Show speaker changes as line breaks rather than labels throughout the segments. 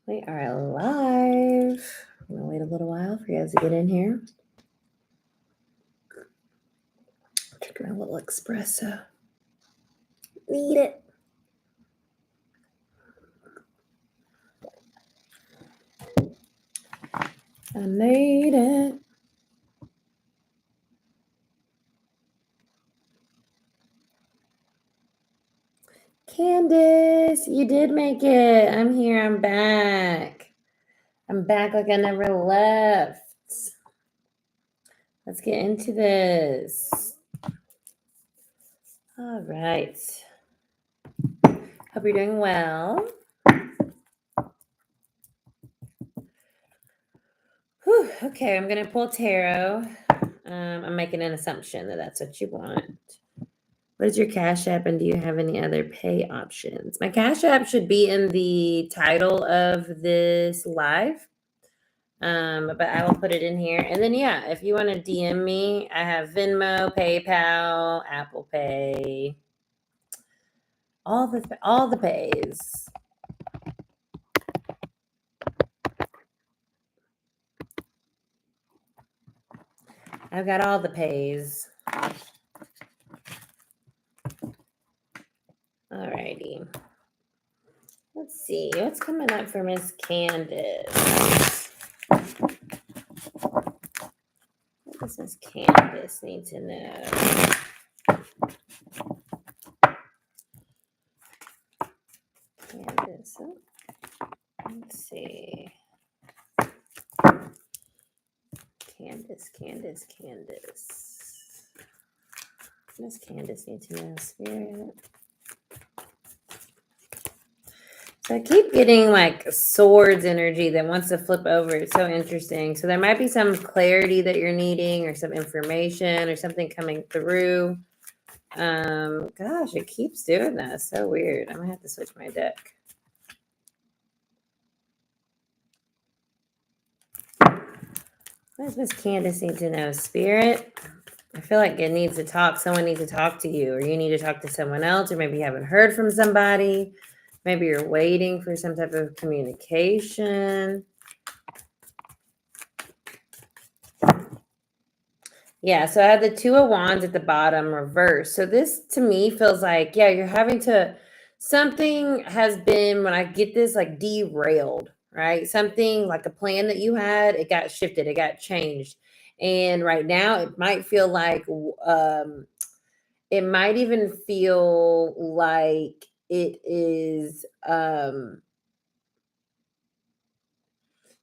We are live. I'm going to wait a little while for you guys to get in here. Drink my little espresso. Need it. I made it. Candace, you did make it. I'm here. I'm back. I'm back like I never left. Let's get into this. All right. Hope you're doing well. Whew, okay, I'm going to pull tarot. I'm making an assumption that that's what you want. What is your Cash App, and do you have any other pay options? My Cash App should be in the title of this live, but I will put it in here. And then, yeah, if you want to DM me, I have Venmo, PayPal, Apple Pay, all the pays. I've got all the pays. Alrighty. Let's see. What's coming up for Miss Candace? What does Miss Candace need to know? Candace. Let's see. Candace. Miss Candace needs to know, Spirit. So I keep getting like swords energy that wants to flip over. It's so interesting. So there might be some clarity that you're needing, or some information, or something coming through. Gosh, it keeps doing that. So weird. I'm gonna have to switch my deck. What does Miss Candace need to know, Spirit? I feel like it needs to talk. Someone needs to talk to you, or you need to talk to someone else, or maybe you haven't heard from somebody. Maybe you're waiting for some type of communication. Yeah, so I have the Two of Wands at the bottom reversed. So this to me feels like, yeah, you're having to, something has been, when I get this, like derailed, right? Something like a plan that you had, it got shifted, it got changed. And right now it might feel like, it might even feel like it is,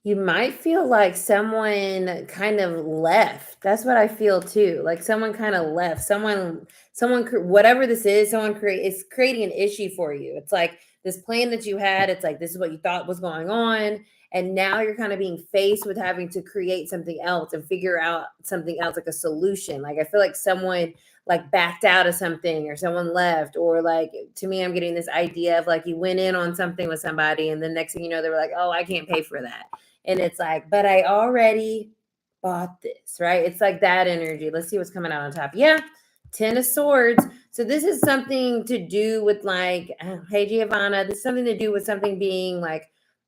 you might feel like someone kind of left. That's what I feel too. Like someone kind of left. Someone, whatever this is, it's creating an issue for you. It's like this plan that you had. It's like, this is what you thought was going on. And now you're kind of being faced with having to create something else and figure out something else, like a solution. Like I feel like someone like backed out of something, or someone left, or like, to me, I'm getting this idea of like you went in on something with somebody, and the next thing you know, they were like, oh, I can't pay for that. And it's like, but I already bought this, right? It's like that energy. Let's see what's coming out on top. Yeah, 10 of Swords. So this is something to do with like, hey, Giovanna, this is something to do with something being like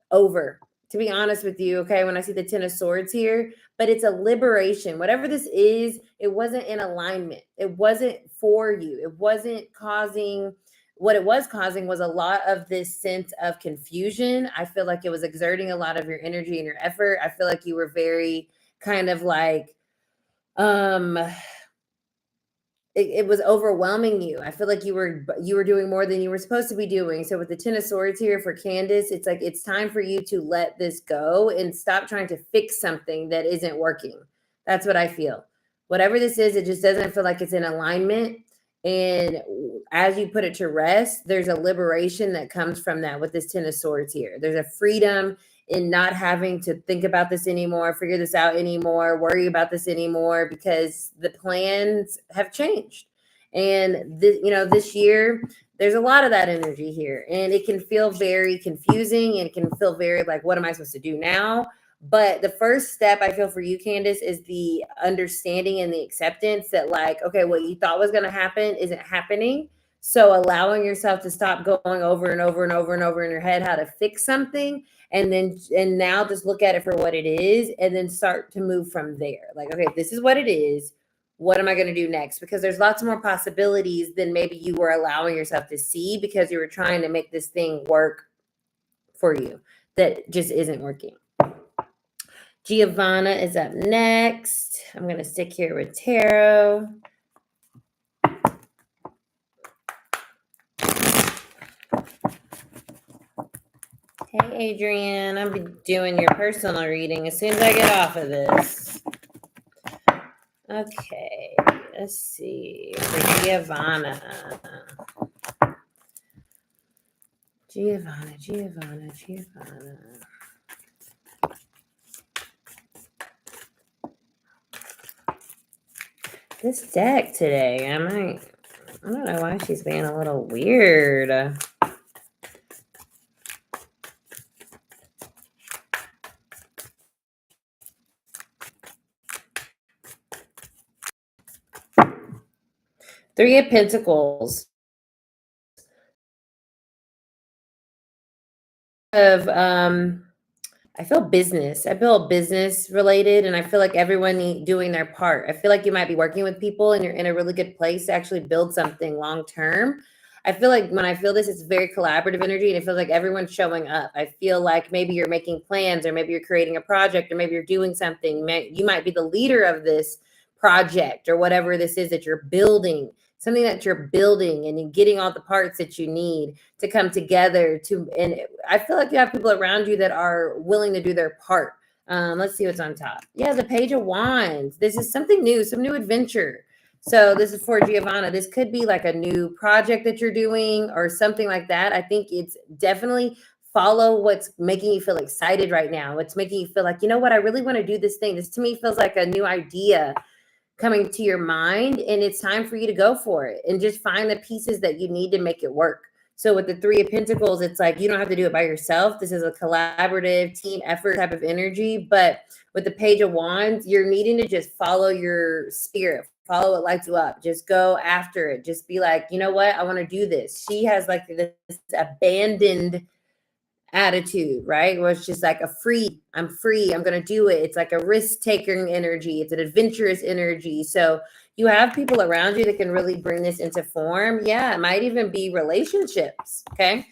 over, to be honest with you, okay, when I see the 10 of Swords here. But it's a liberation. Whatever this is, it wasn't in alignment. It wasn't for you. It wasn't causing, what it was causing was a lot of this sense of confusion. I feel like it was exerting a lot of your energy and your effort. I feel like you were very kind of like, it was overwhelming you. I feel like you were doing more than you were supposed to be doing. So with the 10 of Swords here for Candace, it's like, it's time for you to let this go and stop trying to fix something that isn't working. That's what I feel. Whatever this is, it just doesn't feel like it's in alignment. And as you put it to rest, there's a liberation that comes from that with this 10 of Swords here. There's a freedom in not having to think about this anymore, figure this out anymore, worry about this anymore, because the plans have changed. And this year, there's a lot of that energy here, and it can feel very confusing, and it can feel very like, what am I supposed to do now? But the first step I feel for you, Candace, is the understanding and the acceptance that like, okay, what you thought was going to happen isn't happening. So allowing yourself to stop going over and over and over and over in your head how to fix something, and now just look at it for what it is, and then start to move from there. Like, okay, this is what it is. What am I going to do next? Because there's lots more possibilities than maybe you were allowing yourself to see because you were trying to make this thing work for you that just isn't working. Giovanna is up next. I'm going to stick here with tarot. Hey, Adrian. I'll be doing your personal reading as soon as I get off of this. Okay, let's see. For Giovanna. Giovanna. This deck today, I don't know why she's being a little weird. Three of Pentacles. I feel business related, and I feel like everyone doing their part. I feel like you might be working with people and you're in a really good place to actually build something long term. I feel like when I feel this, it's very collaborative energy, and it feels like everyone's showing up. I feel like maybe you're making plans, or maybe you're creating a project, or maybe you're doing something. You might be the leader of this project or whatever this is that you're building. Something that you're building, and you're getting all the parts that you need to come together and I feel like you have people around you that are willing to do their part. Let's see what's on top. Yeah, the Page of Wands. This is something new, some new adventure. So this is for Giovanna. This could be like a new project that you're doing or something like that. I think it's definitely follow what's making you feel excited right now. What's making you feel like, you know what, I really want to do this thing. This to me feels like a new idea coming to your mind, and it's time for you to go for it and just find the pieces that you need to make it work. So with the Three of Pentacles, it's like you don't have to do it by yourself. This is a collaborative team effort type of energy. But with the Page of Wands, you're needing to just follow your spirit, follow what lights you up. Just go after it. Just be like, you know what? I want to do this. She has like this abandoned attitude, right? Where it's just like I'm free, I'm going to do it. It's like a risk taking energy. It's an adventurous energy. So you have people around you that can really bring this into form. Yeah, it might even be relationships. Okay.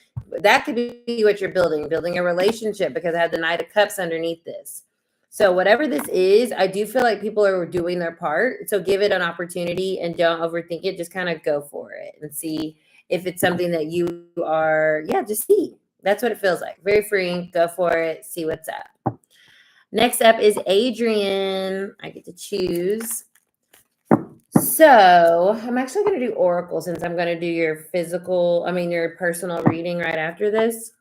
That could be what you're building a relationship, because I had the Knight of Cups underneath this. So whatever this is, I do feel like people are doing their part. So give it an opportunity and don't overthink it. Just kind of go for it and see if it's something that you are, just see. That's what it feels like. Very freeing. Go for it. See what's up. Next up is Adrian. I get to choose. So I'm actually going to do Oracle, since I'm going to do your personal reading right after this.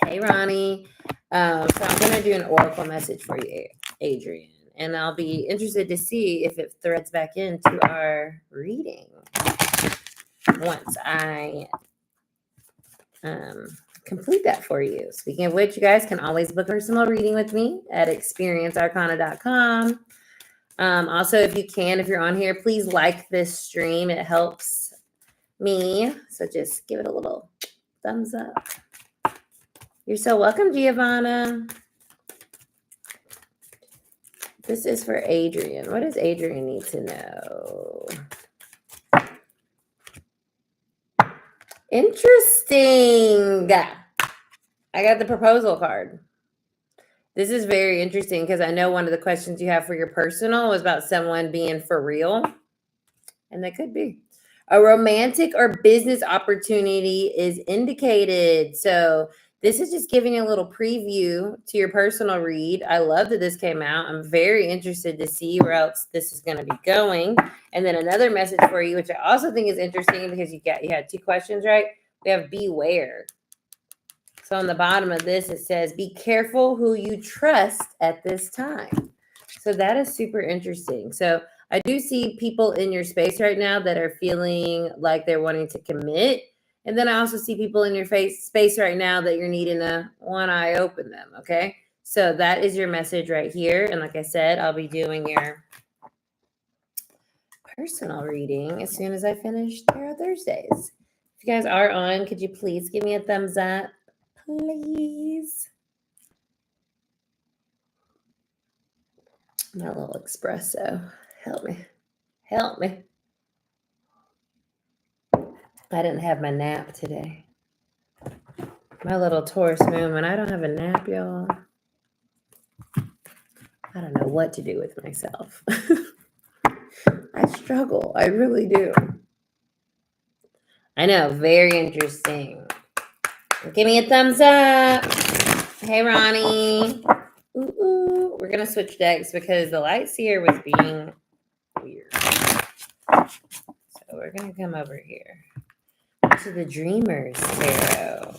Hey, Ronnie. So I'm going to do an Oracle message for you, Adrian. And I'll be interested to see if it threads back into our reading once I complete that for you. Speaking of which, you guys can always book a personal reading with me at experiencearcana.com. Also, if you're on here, please like this stream. It helps me. So just give it a little thumbs up. You're so welcome, Giovanna. This is for Adrian. What does Adrian need to know? Interesting. I got the proposal card. This is very interesting, because I know one of the questions you have for your personal was about someone being for real. And they could be. A romantic or business opportunity is indicated. So this is just giving you a little preview to your personal read. I love that this came out. I'm very interested to see where else this is going to be going. And then another message for you, which I also think is interesting, because you had two questions, right? We have beware. So on the bottom of this, it says, be careful who you trust at this time. So that is super interesting. So I do see people in your space right now that are feeling like they're wanting to commit. And then I also see people in your space right now that you're needing to one eye open them. Okay. So that is your message right here. And like I said, I'll be doing your personal reading as soon as I finish Tarot Thursdays. If you guys are on, could you please give me a thumbs up? Please. My little espresso. Help me. Help me. I didn't have my nap today. My little Taurus moon, when I don't have a nap, y'all, I don't know what to do with myself. I struggle. I really do. I know. Very interesting. Give me a thumbs up. Hey, Ronnie. Ooh. We're going to switch decks because the light seer was being weird. So we're going to come over here to the Dreamers Tarot.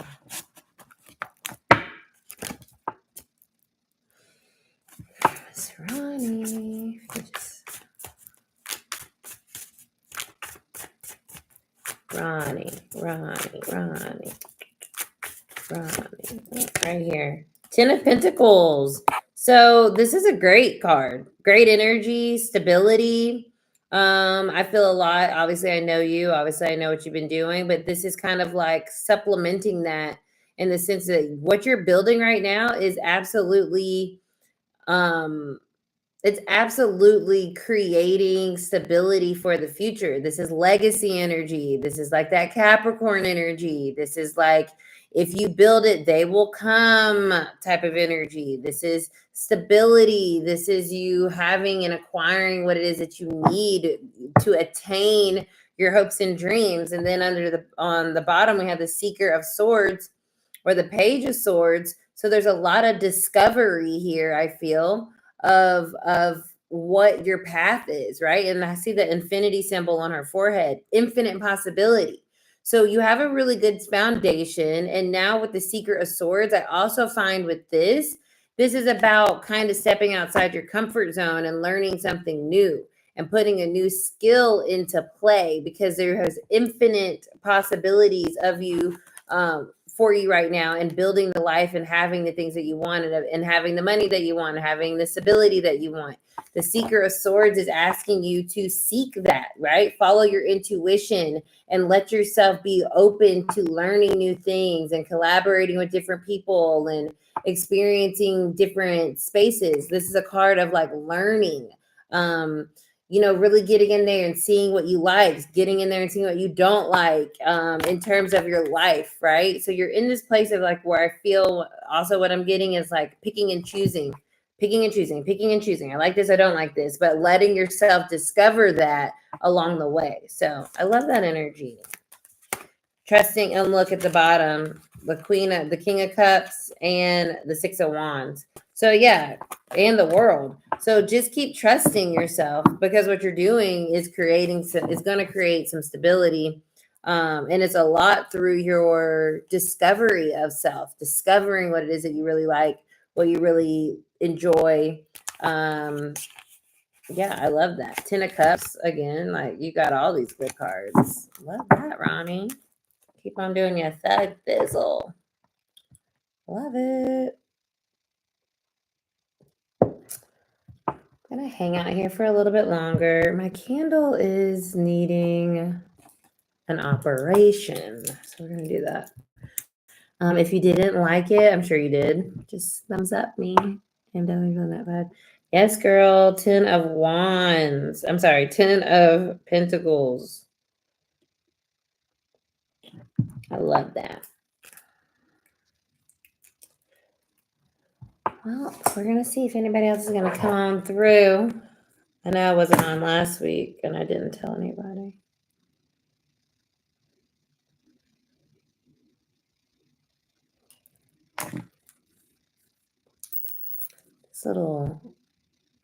Miss Ronnie. Ronnie. Right here. 10 of Pentacles. So this is a great card. Great energy, stability. I feel a lot. Obviously, I know you. Obviously, I know what you've been doing. But this is kind of like supplementing that in the sense that what you're building right now is absolutely it's absolutely creating stability for the future. This is legacy energy. This is like that Capricorn energy. This is like, if you build it, they will come type of energy. This is stability. This is you having and acquiring what it is that you need to attain your hopes and dreams. And then on the bottom, we have the Seeker of Swords or the Page of Swords. So there's a lot of discovery here, I feel, of what your path is, right? And I see the infinity symbol on her forehead, infinite possibility. So you have a really good foundation. And now with the Seeker of Swords, I also find with this is about kind of stepping outside your comfort zone and learning something new and putting a new skill into play, because there has infinite possibilities of you for you right now, and building the life and having the things that you want, and having the money that you want, having the stability that you want. The Seeker of Swords is asking you to seek that, right? Follow your intuition and let yourself be open to learning new things and collaborating with different people and experiencing different spaces. This is a card of like learning, really getting in there and seeing what you like, getting in there and seeing what you don't like, in terms of your life, right? So you're in this place of like where I feel also what I'm getting is like picking and choosing. I like this, I don't like this, but letting yourself discover that along the way. So I love that energy. Trusting, and look at the bottom, the King of Cups and the Six of Wands. So yeah, and the World. So just keep trusting yourself, because what you're doing is going to create some stability. And it's a lot through your discovery of self, discovering what it is that you really like, what you really enjoy. Yeah, I love that. 10 of Cups, again, like you got all these good cards. Love that, Ronnie. Keep on doing your thug thizzle. Love it. Gonna hang out here for a little bit longer. My candle is needing an operation, so we're gonna do that. If you didn't like it, I'm sure you did. Just thumbs up me. I'm definitely feeling that bad. Yes, girl. 10 of Wands. I'm sorry, 10 of Pentacles. I love that. Well, we're going to see if anybody else is going to come on through. I know I wasn't on last week and I didn't tell anybody. This little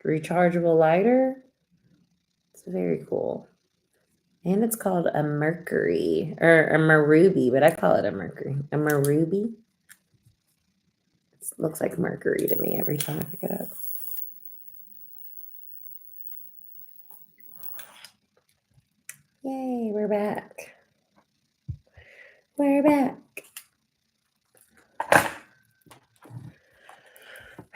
rechargeable lighter. It's very cool. And it's called a Mercury, or a Maruby, but I call it a Mercury. A Maruby. It looks like Mercury to me every time I pick it up. Yay, we're back. We're back.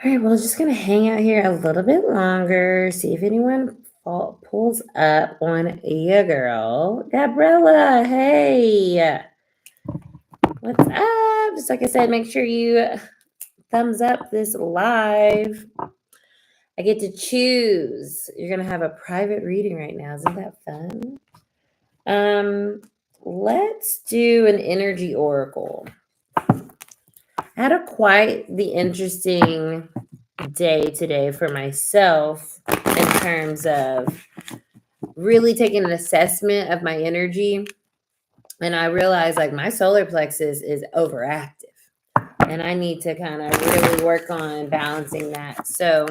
All right, well, just going to hang out here a little bit longer, see if anyone pulls up on you, girl. Gabriella, hey. What's up? Just like I said, make sure you thumbs up this live. I get to choose. You're going to have a private reading right now. Isn't that fun? Let's do an energy oracle. I had a quite the interesting day today for myself in terms of really taking an assessment of my energy. And I realized like my solar plexus is overactive and I need to kind of really work on balancing that. So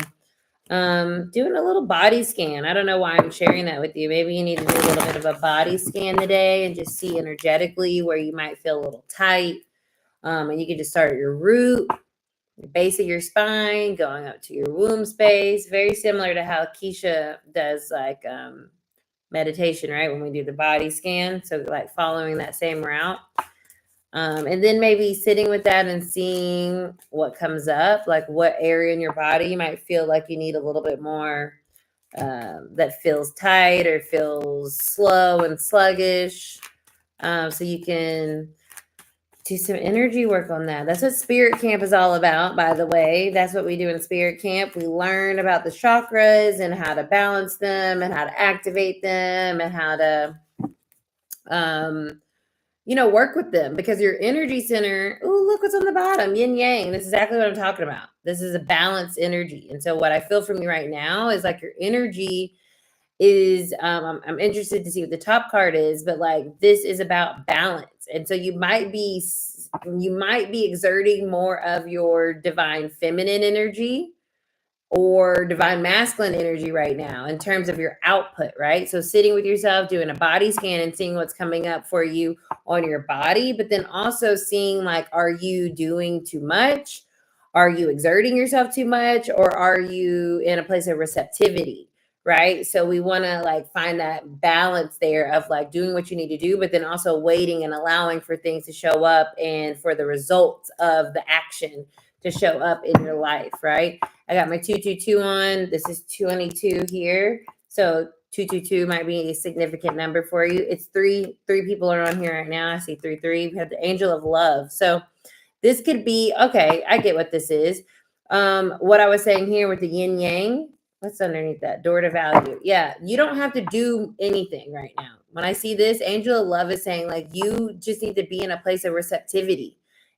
doing a little body scan. I don't know why I'm sharing that with you. Maybe you need to do a little bit of a body scan today and just see energetically where you might feel a little tight. And you can just start at your root, the base of your spine, going up to your womb space. Very similar to how Keisha does like meditation, right? When we do the body scan. So like following that same route. And then maybe sitting with that and seeing what comes up, like what area in your body you might feel like you need a little bit more that feels tight or feels slow and sluggish. So you can do some energy work on that. That's what Spirit Camp is all about, by the way. That's what we do in Spirit Camp. We learn about the chakras and how to balance them and how to activate them and how to work with them, because your energy center, look what's on the bottom, yin yang. This is exactly what I'm talking about. This is a balanced energy. And so what I feel from you right now is like your energy is, I'm interested to see what the top card is, but like this is about balance. And so you might be exerting more of your divine feminine energy or divine masculine energy right now in terms of your output, right? So sitting with yourself, doing a body scan and seeing what's coming up for you on your body, but then also seeing like, are you doing too much? Are you exerting yourself too much? Or are you in a place of receptivity, right? So we want to like find that balance there of like doing what you need to do, but then also waiting and allowing for things to show up and for the results of the action to show up in your life, right? I got my 222 on. This is 22 here. So 222 might be a significant number for you. It's three people are on here right now. I see 3. We have the angel of love. So this could be, okay, I get what this is. What I was saying here with the yin yang, what's underneath that? Door to value. Yeah, you don't have to do anything right now. When I see this, angel of love is saying like, you just need to be in a place of receptivity.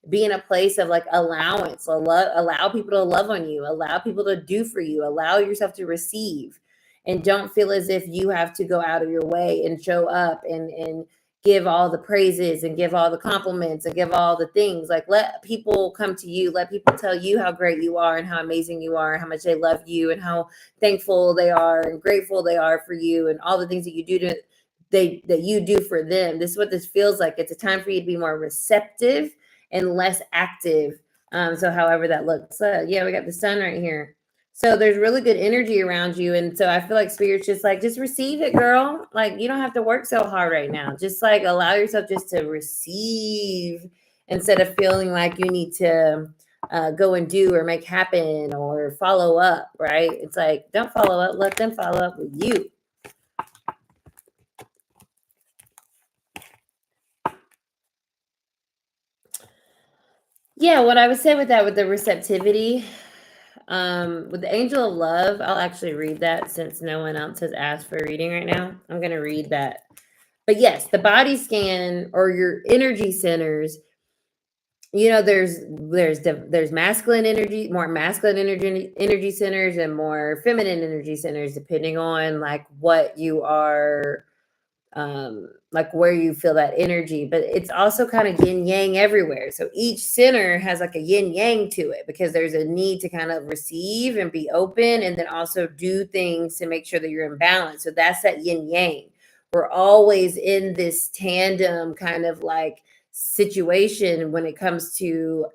Be in a place of like allowance, allow people to love on you, allow people to do for you, allow yourself to receive, and don't feel as if you have to go out of your way and show up and give all the praises and give all the compliments and give all the things. Like let people come to you, let people tell you how great you are and how amazing you are, and how much they love you and how thankful they are and grateful they are for you and all the things that you do that you do for them. This is what this feels like. It's a time for you to be more receptive and less active. So however that looks. Yeah, we got the sun right here. So there's really good energy around you. And so I feel like Spirit's just like, just receive it, girl. Like you don't have to work so hard right now. Just like allow yourself just to receive instead of feeling like you need to go and do or make happen or follow up, right? It's like, don't follow up. Let them follow up with you. Yeah, what I would say with that, with the receptivity, with the angel of love, I'll actually read that since no one else has asked for a reading right now. I'm going to read that. But yes, the body scan or your energy centers, there's masculine energy, more masculine energy centers and more feminine energy centers, depending on like what you are, like where you feel that energy. But it's also kind of yin yang everywhere. So each center has like a yin yang to it, because there's a need to kind of receive and be open, and then also do things to make sure that you're in balance. So that's that yin yang. We're always in this tandem kind of like situation when it comes to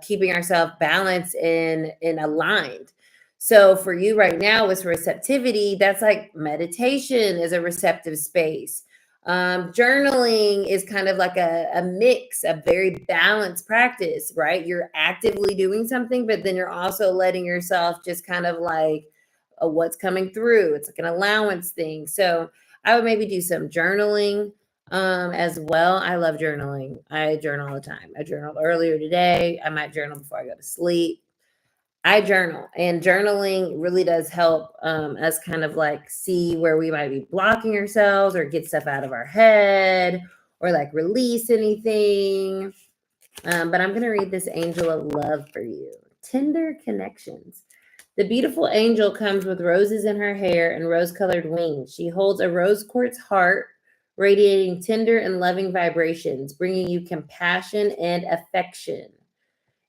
keeping ourselves balanced and aligned. So for you right now with receptivity, that's like meditation is a receptive space. Journaling is kind of like a mix, a very balanced practice, right? You're actively doing something, but then you're also letting yourself just kind of like what's coming through. It's like an allowance thing. So I would maybe do some journaling as well. I love journaling. I journal all the time. I journaled earlier today. I might journal before I go to sleep. I journal, and journaling really does help us kind of like see where we might be blocking ourselves or get stuff out of our head or like release anything. But I'm going to read this angel of love for you. Tender connections. The beautiful angel comes with roses in her hair and rose-colored wings. She holds a rose quartz heart, radiating tender and loving vibrations, bringing you compassion and affection.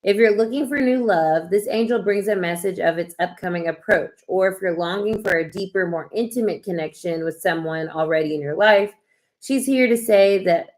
If you're looking for new love, this angel brings a message of its upcoming approach. Or if you're longing for a deeper, more intimate connection with someone already in your life, she's here to say that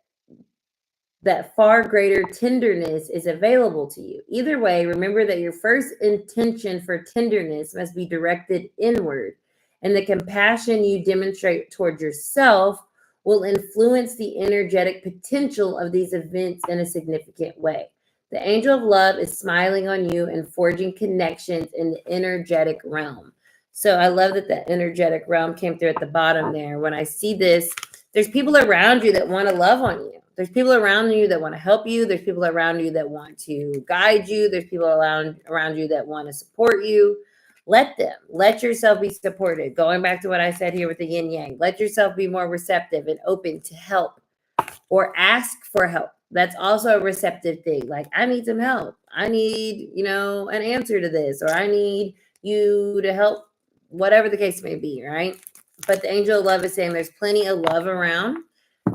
far greater tenderness is available to you. Either way, remember that your first intention for tenderness must be directed inward, and the compassion you demonstrate towards yourself will influence the energetic potential of these events in a significant way. The angel of love is smiling on you and forging connections in the energetic realm. So I love that the energetic realm came through at the bottom there. When I see this, there's people around you that want to love on you. There's people around you that want to help you. There's people around you that want to guide you. There's people around you that want to support you. Let them. Let yourself be supported. Going back to what I said here with the yin yang, let yourself be more receptive and open to help or ask for help. That's also a receptive thing. Like, I need some help. I need, an answer to this, or I need you to help, whatever the case may be, right? But the angel of love is saying there's plenty of love around.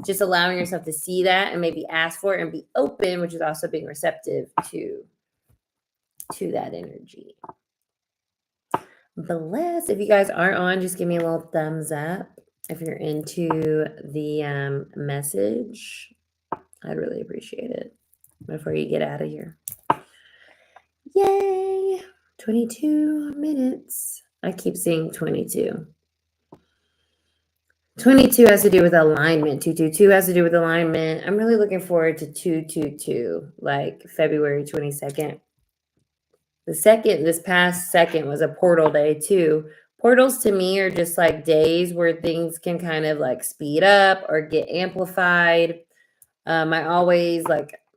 Just allowing yourself to see that and maybe ask for it and be open, which is also being receptive to that energy. Bless. If you guys aren't on, just give me a little thumbs up. If you're into the message, I'd really appreciate it before you get out of here. Yay! 22 minutes. I keep seeing 22. 22 has to do with alignment. 222 has to do with alignment. I'm really looking forward to 222, like February 22nd. This past second was a portal day too. Portals to me are just like days where things can kind of like speed up or get amplified. I always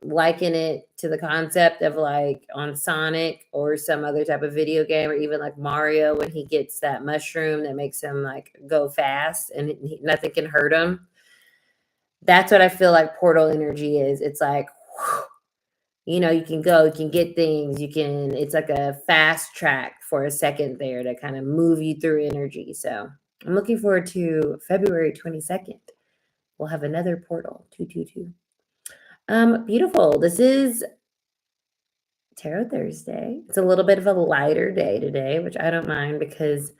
liken it to the concept of like on Sonic or some other type of video game, or even like Mario when he gets that mushroom that makes him like go fast and nothing can hurt him. That's what I feel like portal energy is. It's like, you can go, you can get things, it's like a fast track for a second there to kind of move you through energy. So I'm looking forward to February 22nd. We'll have another portal, 222. Beautiful. This is Tarot Thursday. It's a little bit of a lighter day today, which I don't mind because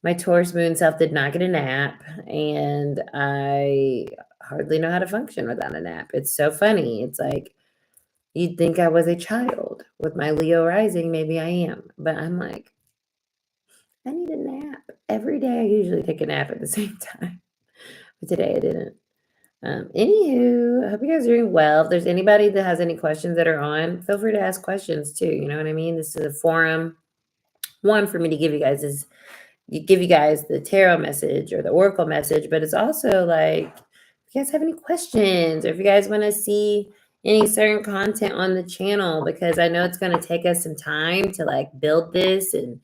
my Taurus moon self did not get a nap, and I hardly know how to function without a nap. It's so funny. It's like you'd think I was a child. With my Leo rising, maybe I am, but I'm like, I need a nap. Every day I usually take a nap at the same time, but today I didn't. Anywho, I hope you guys are doing well. If there's anybody that has any questions that are on, feel free to ask questions too. You know what I mean? This is a forum, one, for me to give you guys the tarot message or the oracle message, but it's also like, if you guys have any questions, or if you guys want to see any certain content on the channel, because I know it's going to take us some time to like build this and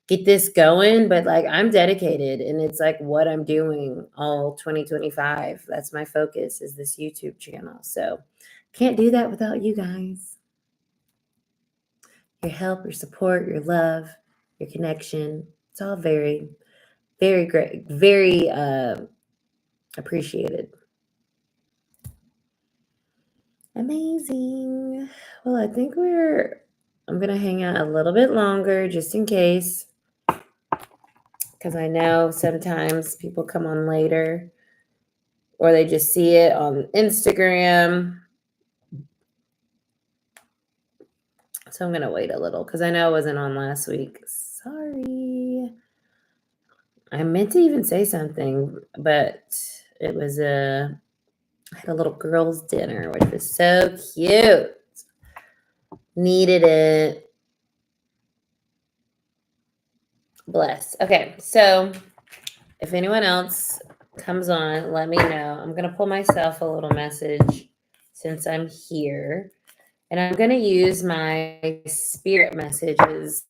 get this going, but like I'm dedicated, and it's like what I'm doing all 2025. That's my focus, is this YouTube channel. So can't do that without you guys. Your help, your support, your love, your connection. It's all very, very great, very appreciated. Amazing. Well, I think I'm going to hang out a little bit longer just in case, because I know sometimes people come on later or they just see it on Instagram. So I'm going to wait a little because I know I wasn't on last week. Sorry. I meant to even say something, but it was I had a little girls' dinner, which was so cute. Needed it. Bless. Okay, so if anyone else comes on, let me know. I'm going to pull myself a little message since I'm here. And I'm going to use my spirit messages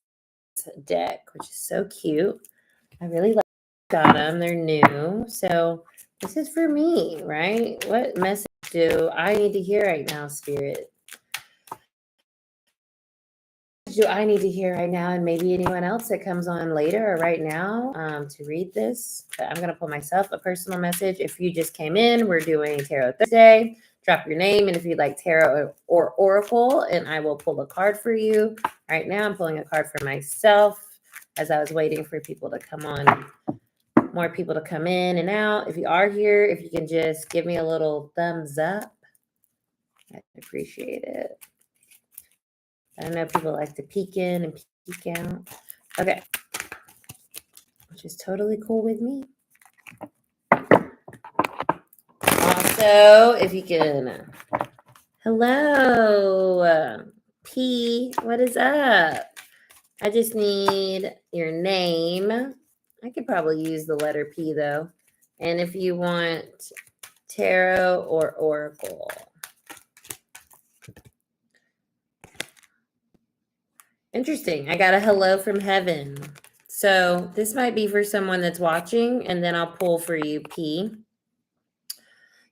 deck, which is so cute. I really like got them. They're new. So this is for me, right? What message do I need to hear right now, Spirit? Do I need to hear right now, and maybe anyone else that comes on later or right now to read this? But I'm going to pull myself a personal message. If you just came in, we're doing Tarot Thursday. Drop your name, and if you'd like tarot or oracle, and I will pull a card for you. Right now, I'm pulling a card for myself as I was waiting for people to come on, more people to come in and out. If you are here, if you can just give me a little thumbs up, I'd appreciate it. I know people like to peek in and peek out. Okay. Which is totally cool with me. Also, if you can, hello, P, what is up? I just need your name. I could probably use the letter P though. And if you want tarot or oracle. Interesting. I got a hello from heaven. So this might be for someone that's watching, and then I'll pull for you, P.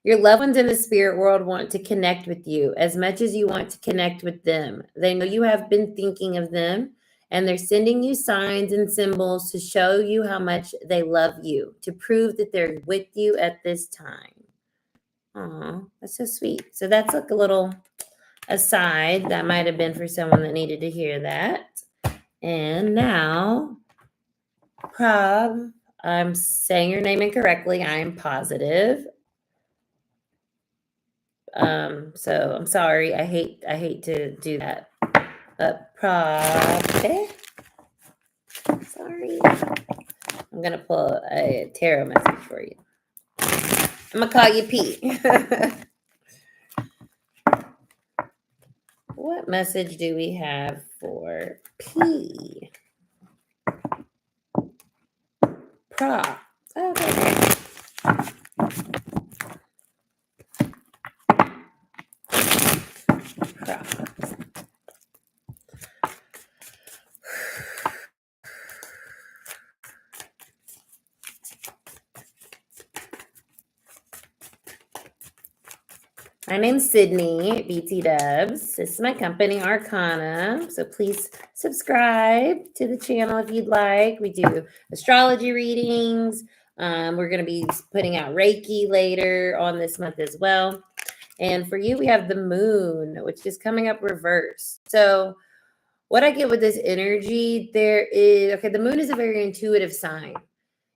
Your loved ones in the spirit world want to connect with you as much as you want to connect with them. They know you have been thinking of them, and they're sending you signs and symbols to show you how much they love you, to prove that they're with you at this time. Aw, that's so sweet. So that's like a little aside that might have been for someone that needed to hear that. And now, Prob, I'm saying your name incorrectly. I am positive. So I'm sorry. I hate to do that. Prob. Sorry. I'm gonna pull a tarot message for you. I'm gonna call you P. What message do we have for P? Prob. Okay. My name's Cidnee, BT Dubs. This is my company, Arcana. So please subscribe to the channel if you'd like. We do astrology readings. We're going to be putting out Reiki later on this month as well. And for you, we have the moon, which is coming up reverse. So what I get with this energy, the moon is a very intuitive sign.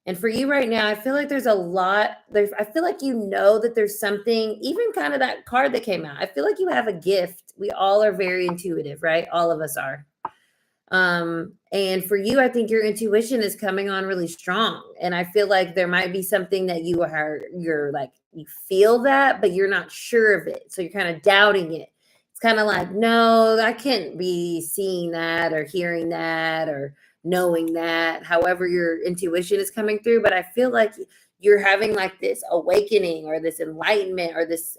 And for you right now, I feel like there's a lot. I feel like you know that there's something, even kind of that card that came out. I feel like you have a gift. We all are very intuitive, right? All of us are. And for you, I think your intuition is coming on really strong. And I feel like there might be something that you feel that, but you're not sure of it. So you're kind of doubting it. It's kind of like, no, I can't be seeing that or hearing that or knowing that, however your intuition is coming through. But I feel like you're having like this awakening or this enlightenment or this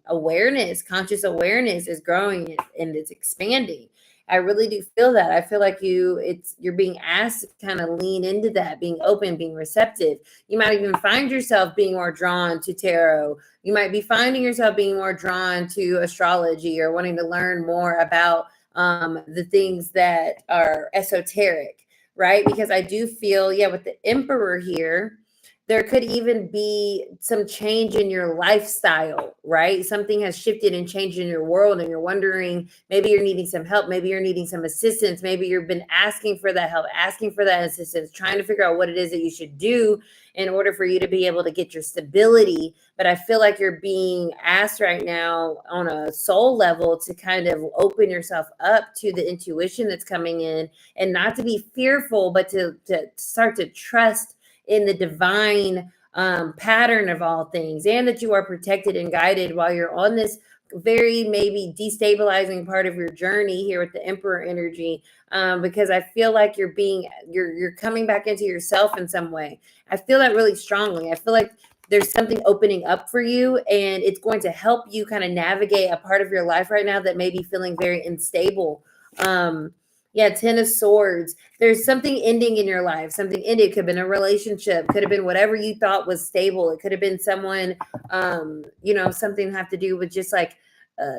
awareness, conscious awareness is growing and it's expanding. I really do feel that. I feel like you're being asked to kind of lean into that, being open, being receptive. You might even find yourself being more drawn to tarot. You might be finding yourself being more drawn to astrology or wanting to learn more about the things that are esoteric, right? Because I do feel, with the Emperor here, there could even be some change in your lifestyle, right? Something has shifted and changed in your world, and you're wondering, maybe you're needing some help, maybe you're needing some assistance, maybe you've been asking for that help, asking for that assistance, trying to figure out what it is that you should do in order for you to be able to get your stability. But I feel like you're being asked right now on a soul level to kind of open yourself up to the intuition that's coming in, and not to be fearful, but to start to trust in the divine pattern of all things, and that you are protected and guided while you're on this very maybe destabilizing part of your journey here with the Emperor energy, because I feel like you're coming back into yourself in some way. I feel that really strongly. I feel like there's something opening up for you, and it's going to help you kind of navigate a part of your life right now that may be feeling very unstable. Yeah, Ten of Swords. There's something ending in your life. Something ended. Could have been a relationship. Could have been whatever you thought was stable. It could have been someone, something have to do with just like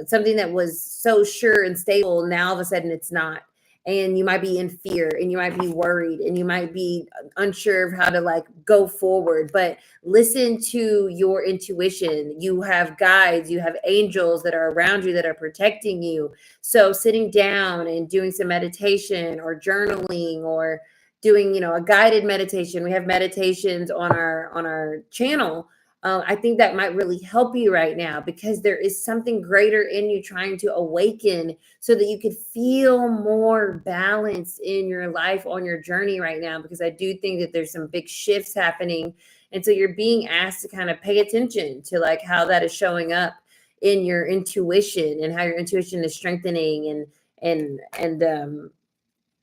something that was so sure and stable. Now all of a sudden it's not. And you might be in fear, and you might be worried, and you might be unsure of how to like go forward. But listen to your intuition. You have guides, you have angels that are around you that are protecting you. So sitting down and doing some meditation or journaling or doing, a guided meditation. We have meditations on our channel. I think that might really help you right now, because there is something greater in you trying to awaken so that you could feel more balance in your life on your journey right now, because I do think that there's some big shifts happening. And so you're being asked to kind of pay attention to like how that is showing up in your intuition, and how your intuition is strengthening, and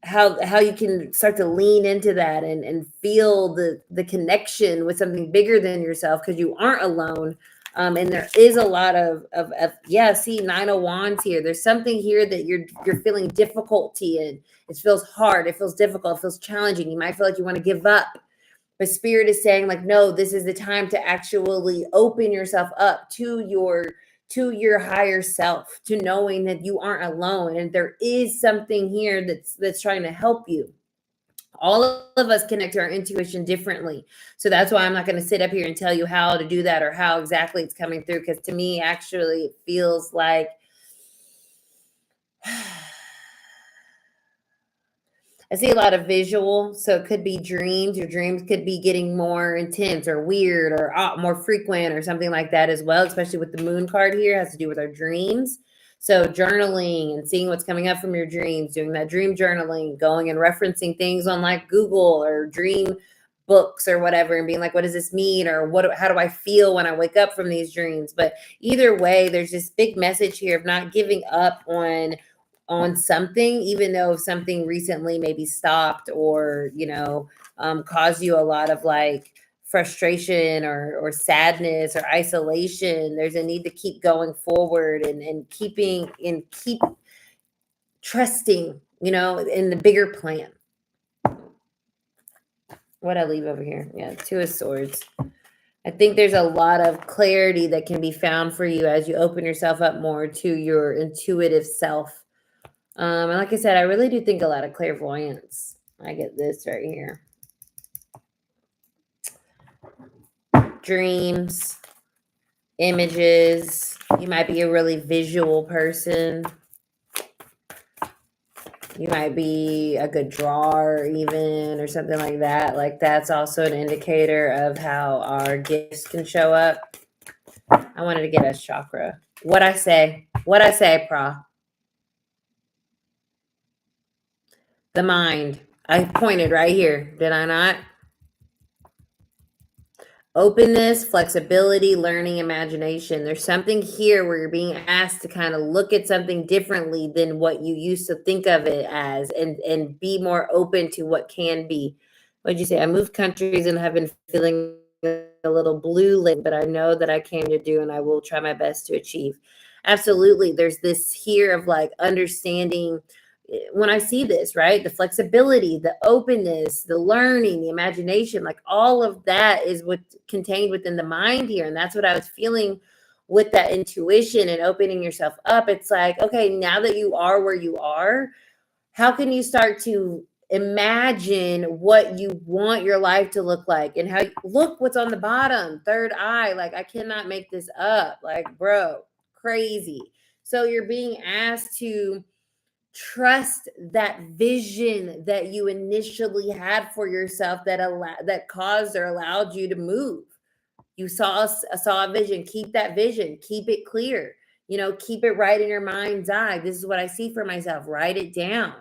how you can start to lean into that and feel the connection with something bigger than yourself, because you aren't alone. And there is a lot of yeah, see, Nine of Wands here. There's something here that you're feeling difficulty in. It feels hard, it feels difficult, it feels challenging. You might feel like you want to give up, but Spirit is saying like, no, this is the time to actually open yourself up to your higher self, to knowing that you aren't alone, and there is something here that's trying to help you. All of us connect to our intuition differently. So that's why I'm not going to sit up here and tell you how to do that or how exactly it's coming through, because to me, actually, it feels like I see a lot of visual. So it could be dreams. Your dreams could be getting more intense or weird or more frequent or something like that as well, especially with the moon card here. It has to do with our dreams. So journaling and seeing what's coming up from your dreams, doing that dream journaling, going and referencing things on like Google or dream books or whatever, and being like, what does this mean? Or how do I feel when I wake up from these dreams? But either way, there's this big message here of not giving up on something, even though something recently maybe stopped or, caused you a lot of like frustration or sadness or isolation. There's a need to keep going forward and keep trusting, in the bigger plan. What I leave over here? Yeah, Two of Swords. I think there's a lot of clarity that can be found for you as you open yourself up more to your intuitive self. And like I said, I really do think a lot of clairvoyance. I get this right here. Dreams, images. You might be a really visual person. You might be a good drawer even, or something like that. Like that's also an indicator of how our gifts can show up. I wanted to get a chakra. What I say, Pra. The mind. I pointed right here. Did I not? Openness, flexibility, learning, imagination. There's something here where you're being asked to kind of look at something differently than what you used to think of it as, and be more open to what can be. What'd you say? I moved countries and have been feeling a little blue lately, but I know that I came to do and I will try my best to achieve. Absolutely. There's this here of like understanding when I see this, right? The flexibility, the openness, the learning, the imagination, like all of that is what's contained within the mind here. And that's what I was feeling with that intuition and opening yourself up. It's like, okay, now that you are where you are, how can you start to imagine what you want your life to look like? And look what's on the bottom, third eye. Like, I cannot make this up. Like, bro, crazy. So you're being asked to trust that vision that you initially had for yourself that caused or allowed you to move. You saw a vision. Keep that vision. Keep it clear. Keep it right in your mind's eye. This is what I see for myself. Write it down.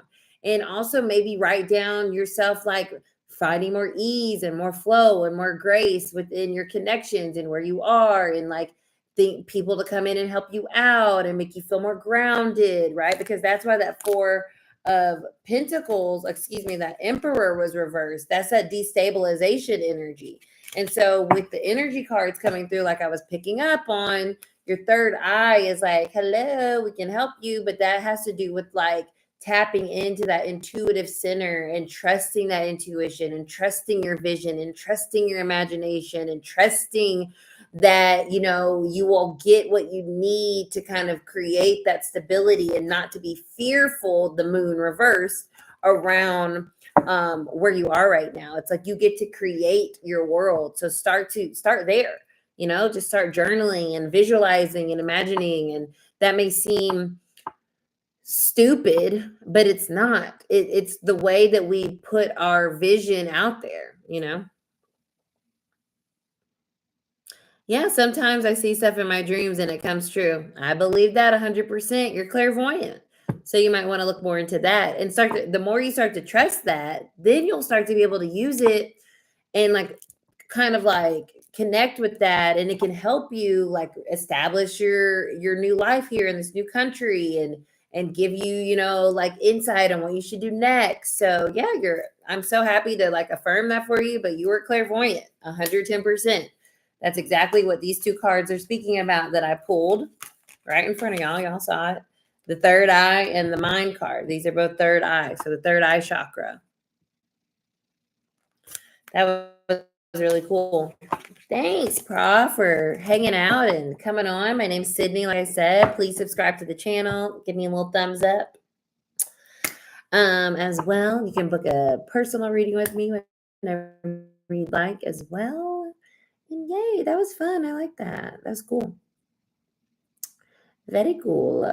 And also maybe write down yourself like finding more ease and more flow and more grace within your connections and where you are, and like think people to come in and help you out and make you feel more grounded, right? Because that's why that Four of Pentacles, excuse me, that Emperor was reversed. That's that destabilization energy. And so with the energy cards coming through, like I was picking up on, your third eye is like, hello, we can help you. But that has to do with like tapping into that intuitive center and trusting that intuition and trusting your vision and trusting your imagination and trusting that, you know, you will get what you need to kind of create that stability and not to be fearful, the moon reversed, around where you are right now. It's like you get to create your world. So start there, you know, just start journaling and visualizing and imagining. And that may seem stupid, but it's not. It's the way that we put our vision out there, you know. Yeah, sometimes I see stuff in my dreams and it comes true. I believe that 100%. You're clairvoyant. So you might want to look more into that and the more you start to trust that, then you'll start to be able to use it and like kind of like connect with that, and it can help you like establish your new life here in this new country and give you, you know, like insight on what you should do next. So yeah, I'm so happy to like affirm that for you, but you were clairvoyant 110%. That's exactly what these two cards are speaking about that I pulled right in front of y'all. Y'all saw it. The third eye and the mind card. These are both third eye. So the third eye chakra. That was really cool. Thanks, Prof, for hanging out and coming on. My name's Cidnee. Like I said, please subscribe to the channel. Give me a little thumbs up. As well, you can book a personal reading with me whenever you'd like as well. And yay, that was fun. I like that. That's cool. Very cool.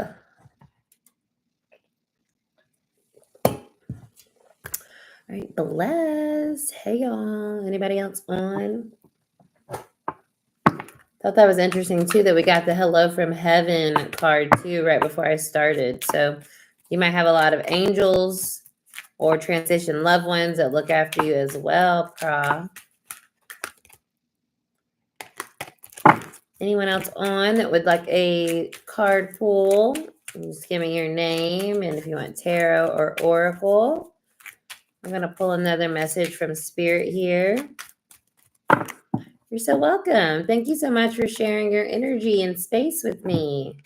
All right, bless. Hey, y'all. Anybody else on? Thought that was interesting, too, that we got the Hello from Heaven card, too, right before I started. So you might have a lot of angels or transition loved ones that look after you as well, Pra. Anyone else on that would like a card pull? Just give me your name and if you want tarot or oracle. I'm going to pull another message from Spirit here. You're so welcome. Thank you so much for sharing your energy and space with me.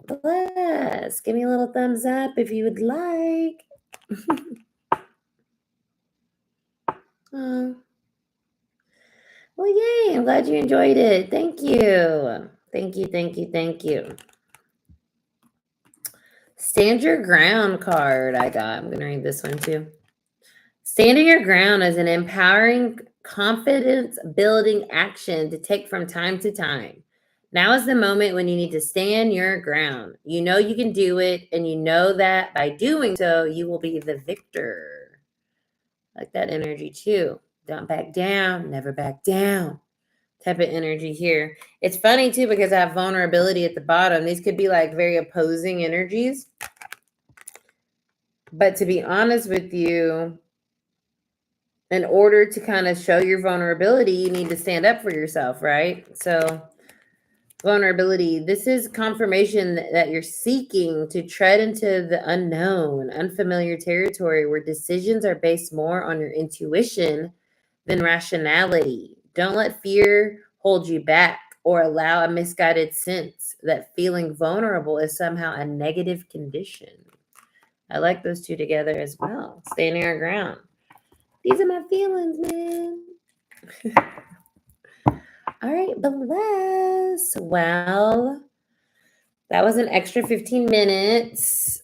Bless. Give me a little thumbs up if you would like. Oh. Well, yay. I'm glad you enjoyed it. Thank you. Thank you, thank you, thank you. Stand your ground card I got. I'm going to read this one too. Standing your ground is an empowering, confidence-building action to take from time to time. Now is the moment when you need to stand your ground. You know you can do it, and you know that by doing so, you will be the victor. Like that energy too. Don't back down, never back down. Type of energy here. It's funny too because I have vulnerability at the bottom. These could be like very opposing energies. But to be honest with you, in order to kind of show your vulnerability, you need to stand up for yourself, right? So vulnerability, this is confirmation that you're seeking to tread into the unknown, unfamiliar territory where decisions are based more on your intuition than rationality. Don't let fear hold you back or allow a misguided sense that feeling vulnerable is somehow a negative condition. I like those two together as well. Standing our ground. These are my feelings, man. All right, bless. Well, that was an extra 15 minutes.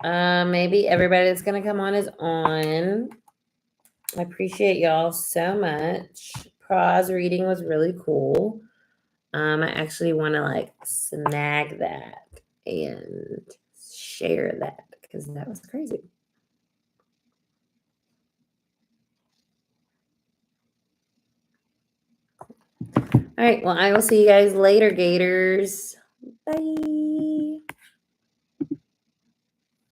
Maybe everybody that's going to come on is on. I appreciate y'all so much. Pra's reading was really cool. I actually want to like snag that and share that because that was crazy. All right. Well, I will see you guys later, Gators. Bye.